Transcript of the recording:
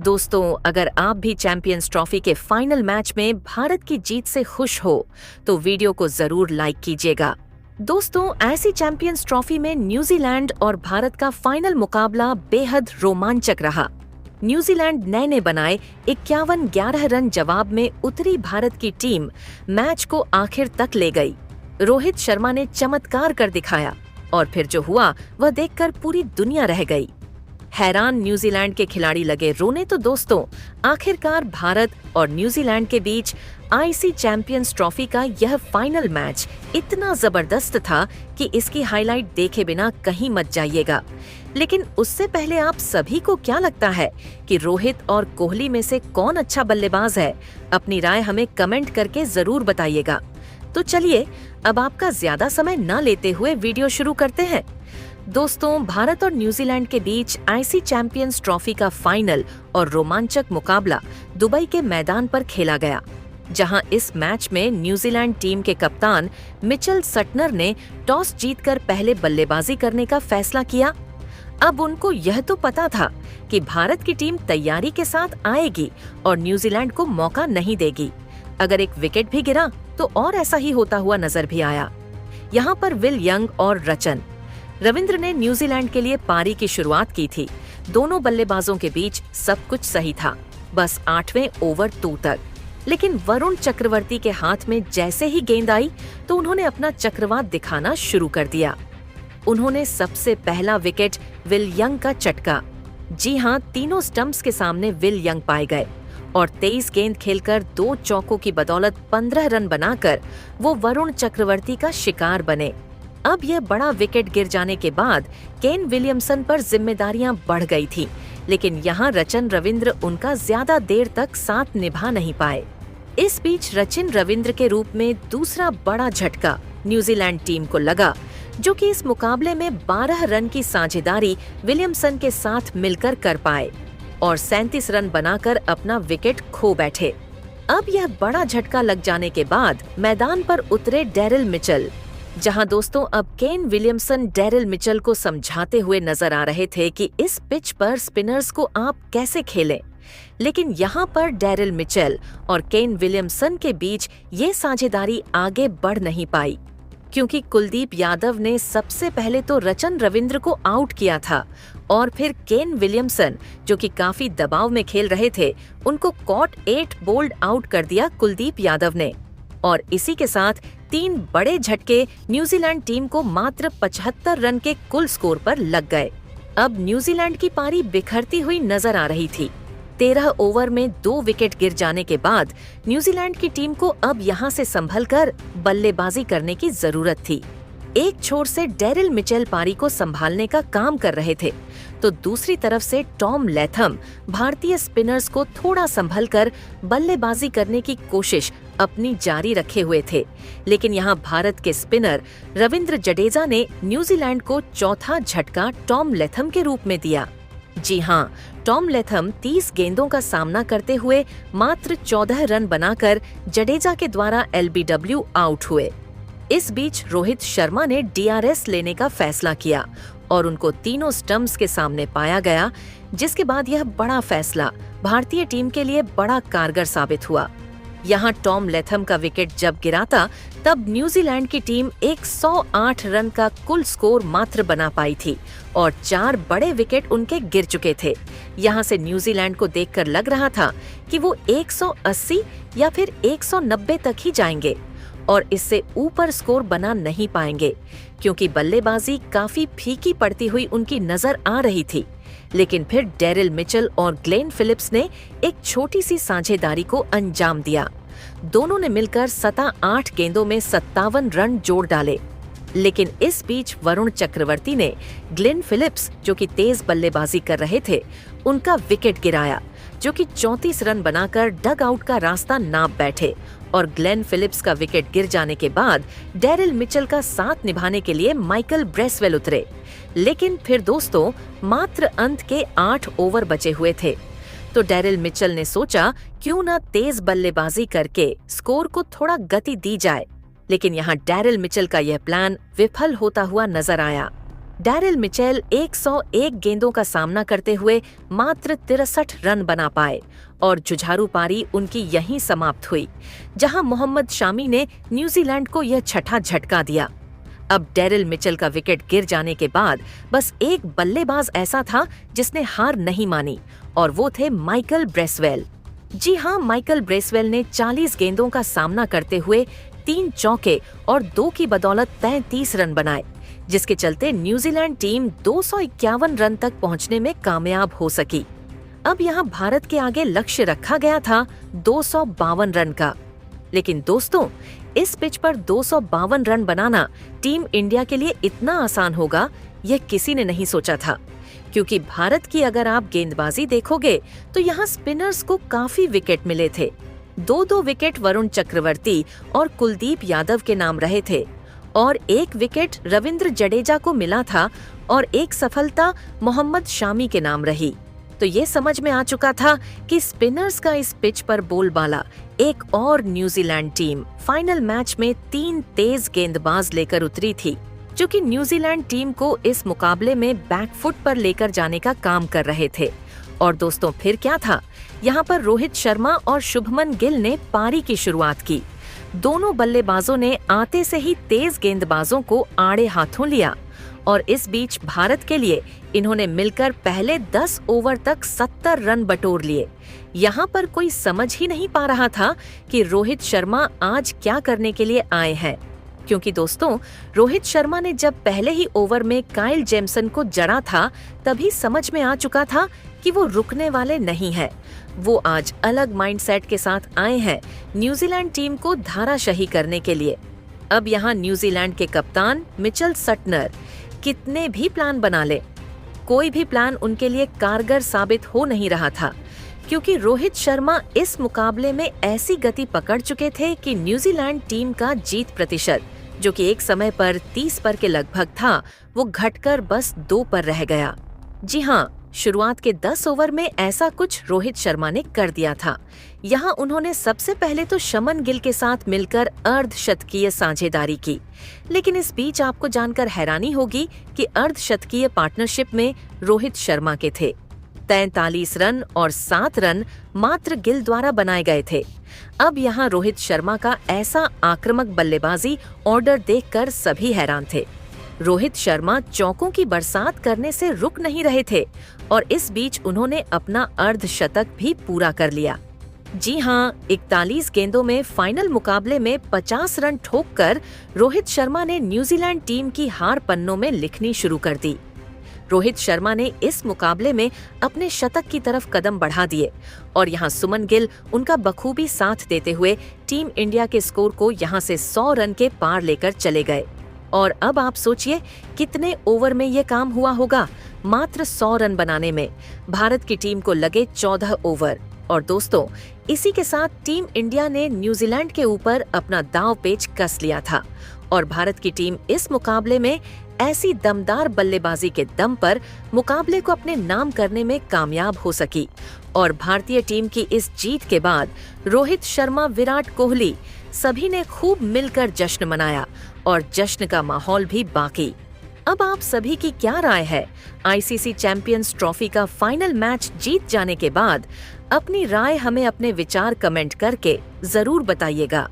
दोस्तों, अगर आप भी चैंपियंस ट्रॉफी के फाइनल मैच में भारत की जीत से खुश हो तो वीडियो को जरूर लाइक कीजिएगा। दोस्तों, ऐसी चैंपियंस ट्रॉफी में न्यूजीलैंड और भारत का फाइनल मुकाबला बेहद रोमांचक रहा। न्यूजीलैंड नए बनाए 51-11 रन जवाब में उतरी भारत की टीम मैच को आखिर तक ले गई। रोहित शर्मा ने चमत्कार कर दिखाया और फिर जो हुआ वह देखकर पूरी दुनिया रह गई। हैरान न्यूजीलैंड के खिलाड़ी लगे रोने तो दोस्तों, आखिरकार भारत और न्यूजीलैंड के बीच आईसी चैंपियंस ट्रॉफी का यह फाइनल मैच इतना जबरदस्त था कि इसकी हाईलाइट देखे बिना कहीं मत जाइएगा। लेकिन उससे पहले आप सभी को क्या लगता है कि रोहित और कोहली में से कौन अच्छा बल्लेबाज है? अपनी राय हमें कमेंट करके जरूर बताइएगा। तो चलिए, अब आपका ज्यादा समय न लेते हुए वीडियो शुरू करते हैं। दोस्तों, भारत और न्यूजीलैंड के बीच आईसी चैंपियंस ट्रॉफी का फाइनल और रोमांचक मुकाबला दुबई के मैदान पर खेला गया, जहां इस मैच में न्यूजीलैंड टीम के कप्तान मिचेल सटनर ने टॉस जीतकर पहले बल्लेबाजी करने का फैसला किया। अब उनको यह तो पता था कि भारत की टीम तैयारी के साथ आएगी और न्यूजीलैंड को मौका नहीं देगी। अगर एक विकेट भी गिरा तो और ऐसा ही होता हुआ नजर भी आया। यहाँ पर विल यंग और रचन रविंद्र ने न्यूजीलैंड के लिए पारी की शुरुआत की थी। दोनों बल्लेबाजों के बीच सब कुछ सही था, बस 8वें ओवर 2 तक। लेकिन वरुण चक्रवर्ती के हाथ में जैसे ही गेंद आई तो उन्होंने अपना चक्रवात दिखाना शुरू कर दिया। उन्होंने सबसे पहला विकेट विल यंग का चटका। जी हाँ, तीनों स्टंप्स के सामने विल यंग पाए गए और 23 गेंद खेलकर 2 चौकों की बदौलत 15 रन बनाकर वो वरुण चक्रवर्ती का शिकार बने। अब यह बड़ा विकेट गिर जाने के बाद केन विलियमसन पर जिम्मेदारियां बढ़ गई थी, लेकिन यहाँ रचिन रविंद्र उनका ज्यादा देर तक साथ निभा नहीं पाए। इस बीच रचिन रविंद्र के रूप में दूसरा बड़ा झटका न्यूजीलैंड टीम को लगा, जो कि इस मुकाबले में 12 रन की साझेदारी विलियमसन के साथ मिलकर कर पाए और 37 रन बनाकर अपना विकेट खो बैठे। अब यह बड़ा झटका लग जाने के बाद मैदान पर उतरे डेरिल मिचेल, जहां दोस्तों अब केन विलियमसन डेरिल मिचेल को समझाते हुए नजर आ रहे थे कि इस पिच पर स्पिनर्स को आप कैसे खेलें। लेकिन यहां पर डेरिल मिचेल और केन विलियमसन के बीच ये साझेदारी आगे बढ़ नहीं पाई, क्योंकि कुलदीप यादव ने सबसे पहले तो रचिन रविंद्र को आउट किया था और फिर केन विलियमसन, जो कि काफी दबाव में खेल रहे थे, उनको कॉट 8 बोल्ड आउट कर दिया कुलदीप यादव ने। और इसी के साथ 3 बड़े झटके न्यूजीलैंड टीम को मात्र 75 रन के कुल स्कोर पर लग गए। अब न्यूजीलैंड की पारी बिखरती हुई नजर आ रही थी। 13 ओवर में 2 विकेट गिर जाने के बाद न्यूजीलैंड की टीम को अब यहां से संभलकर बल्लेबाजी करने की जरूरत थी। एक छोर से डेरिल मिचेल पारी को संभालने का काम कर रहे थे, तो दूसरी तरफ से टॉम लैथम भारतीय स्पिनर्स को थोड़ा संभलकर बल्लेबाजी करने की कोशिश अपनी जारी रखे हुए थे। लेकिन यहाँ भारत के स्पिनर रविंद्र जडेजा ने न्यूजीलैंड को चौथा झटका टॉम लैथम के रूप में दिया। जी हाँ, टॉम लैथम 30 गेंदों का सामना करते हुए मात्र 14 रन बनाकर जडेजा के द्वारा एलबीडब्ल्यू आउट हुए। इस बीच रोहित शर्मा ने डीआरएस लेने का फैसला किया और उनको तीनों स्टंप्स के सामने पाया गया, जिसके बाद यह बड़ा फैसला भारतीय टीम के लिए बड़ा कारगर साबित हुआ। यहाँ टॉम लैथम का विकेट जब गिरा था, तब न्यूजीलैंड की टीम 108 रन का कुल स्कोर मात्र बना पाई थी और 4 बड़े विकेट उनके गिर चुके थे। यहाँ से न्यूजीलैंड को देखकर लग रहा था कि वो 180 या फिर 190 तक ही जाएंगे और इससे ऊपर स्कोर बना नहीं पाएंगे, क्योंकि बल्लेबाजी काफी फीकी पड़ती हुई उनकी नजर आ रही थी। लेकिन फिर डेरिल मिचेल और ग्लेन फिलिप्स ने एक छोटी सी साझेदारी को अंजाम दिया। दोनों ने मिलकर 8 गेंदों में 57 रन जोड़ डाले। लेकिन इस बीच वरुण चक्रवर्ती ने ग्लेन फिलिप्स, जो कि तेज बल्लेबाजी कर रहे थे, उनका विकेट गिराया, जो कि 34 रन बनाकर डग आउट का रास्ता नाप बैठे और ग्लेन फिलिप्स का विकेट गिर जाने के बाद डेरिल मिचेल का साथ निभाने के लिए माइकल ब्रेसवेल उतरे। लेकिन फिर दोस्तों, मात्र अंत के 8 ओवर बचे हुए थे, तो डेरिल मिचेल ने सोचा क्यों न तेज बल्लेबाजी करके स्कोर को थोड़ा गति दी जाए। लेकिन यहाँ डेरिल मिचेल का यह प्लान विफल होता हुआ नजर आया। डैरिल मिचेल 101 गेंदों का सामना करते हुए मात्र 63 रन बना पाए और जुझारू पारी उनकी यहीं समाप्त हुई, जहां मोहम्मद शामी ने न्यूजीलैंड को यह छठा झटका दिया। अब डैरिल मिचेल का विकेट गिर जाने के बाद बस एक बल्लेबाज ऐसा था जिसने हार नहीं मानी, और वो थे माइकल ब्रेसवेल। जी हाँ, माइकल ब्रेसवेल ने 40 गेंदों का सामना करते हुए 3 चौके और 2 की बदौलत 33 रन बनाए, जिसके चलते न्यूजीलैंड टीम 251 रन तक पहुंचने में कामयाब हो सकी। अब यहाँ भारत के आगे लक्ष्य रखा गया था 252 रन का, लेकिन दोस्तों, इस पिच पर 252 रन बनाना टीम इंडिया के लिए इतना आसान होगा, यह किसी ने नहीं सोचा था। क्योंकि भारत की अगर आप गेंदबाजी देखोगे तो यहाँ स्पिनर्स को काफी विकेट मिले थे। 2-2 विकेट वरुण चक्रवर्ती और कुलदीप यादव के नाम रहे थे, और 1 विकेट रविंद्र जडेजा को मिला था, और 1 सफलता मोहम्मद शामी के नाम रही। तो ये समझ में आ चुका था कि स्पिनर्स का इस पिच पर बोलबाला। एक और न्यूजीलैंड टीम फाइनल मैच में 3 तेज गेंदबाज लेकर उतरी थी, जो कि न्यूजीलैंड टीम को इस मुकाबले में बैकफुट पर लेकर जाने का काम कर रहे थे। और दोस्तों, फिर क्या था, यहाँ पर रोहित शर्मा और शुभमन गिल ने पारी की शुरुआत की। दोनों बल्लेबाजों ने आते से ही तेज गेंदबाजों को आड़े हाथों लिया, और इस बीच भारत के लिए इन्होंने मिलकर पहले 10 ओवर तक 70 रन बटोर लिए। यहाँ पर कोई समझ ही नहीं पा रहा था कि रोहित शर्मा आज क्या करने के लिए आए हैं, क्योंकि दोस्तों, रोहित शर्मा ने जब पहले ही ओवर में काइल जेमसन को जड़ा था, तभी समझ में आ चुका था कि वो रुकने वाले नहीं है। वो आज अलग माइंडसेट के साथ आए हैं न्यूजीलैंड टीम को धाराशाही करने के लिए। अब यहाँ न्यूजीलैंड के कप्तान मिचेल सटनर कितने भी प्लान बना ले, कोई भी प्लान उनके लिए कारगर साबित हो नहीं रहा था, क्योंकि रोहित शर्मा इस मुकाबले में ऐसी गति पकड़ चुके थे कि न्यूजीलैंड टीम का जीत प्रतिशत, जो कि एक समय पर 30 पर के लगभग था, वो घटकर बस 2 पर रह गया। जी हाँ, शुरुआत के 10 ओवर में ऐसा कुछ रोहित शर्मा ने कर दिया था। यहाँ उन्होंने सबसे पहले तो शमन गिल के साथ मिलकर अर्धशतकीय साझेदारी की, लेकिन इस बीच आपको जानकर हैरानी होगी कि अर्धशतकीय पार्टनरशिप में रोहित शर्मा के थे। 43 रन और 7 रन मात्र गिल द्वारा बनाए गए थे। अब यहाँ रोहित शर्मा का ऐसा आक्रामक बल्लेबाजी ऑर्डर देखकर सभी हैरान थे। रोहित शर्मा चौकों की बरसात करने से रुक नहीं रहे थे, और इस बीच उन्होंने अपना अर्धशतक भी पूरा कर लिया। जी हाँ, 41 गेंदों में फाइनल मुकाबले में 50 रन ठोककर रोहित शर्मा ने न्यूजीलैंड टीम की हार पन्नों में लिखनी शुरू कर दी। रोहित शर्मा ने इस मुकाबले में अपने शतक की तरफ कदम बढ़ा दिए, और यहाँ सुमन गिल उनका बखूबी साथ देते हुए टीम इंडिया के स्कोर को यहाँ से 100 रन के पार लेकर चले गए। और अब आप सोचिए कितने ओवर में ये काम हुआ होगा। मात्र 100 रन बनाने में भारत की टीम को लगे 14 ओवर। और दोस्तों, इसी के साथ टीम इंडिया ने न्यूजीलैंड के ऊपर अपना दांव पेच कस लिया था, और भारत की टीम इस मुकाबले में ऐसी दमदार बल्लेबाजी के दम पर मुकाबले को अपने नाम करने में कामयाब हो सकी। और भारतीय टीम की इस जीत के बाद रोहित शर्मा, विराट कोहली सभी ने खूब मिलकर जश्न मनाया, और जश्न का माहौल भी बाकी। अब आप सभी की क्या राय है? आईसीसी चैंपियंस ट्रॉफी का फाइनल मैच जीत जाने के बाद अपनी राय हमें अपने विचार कमेंट करके जरूर बताइएगा।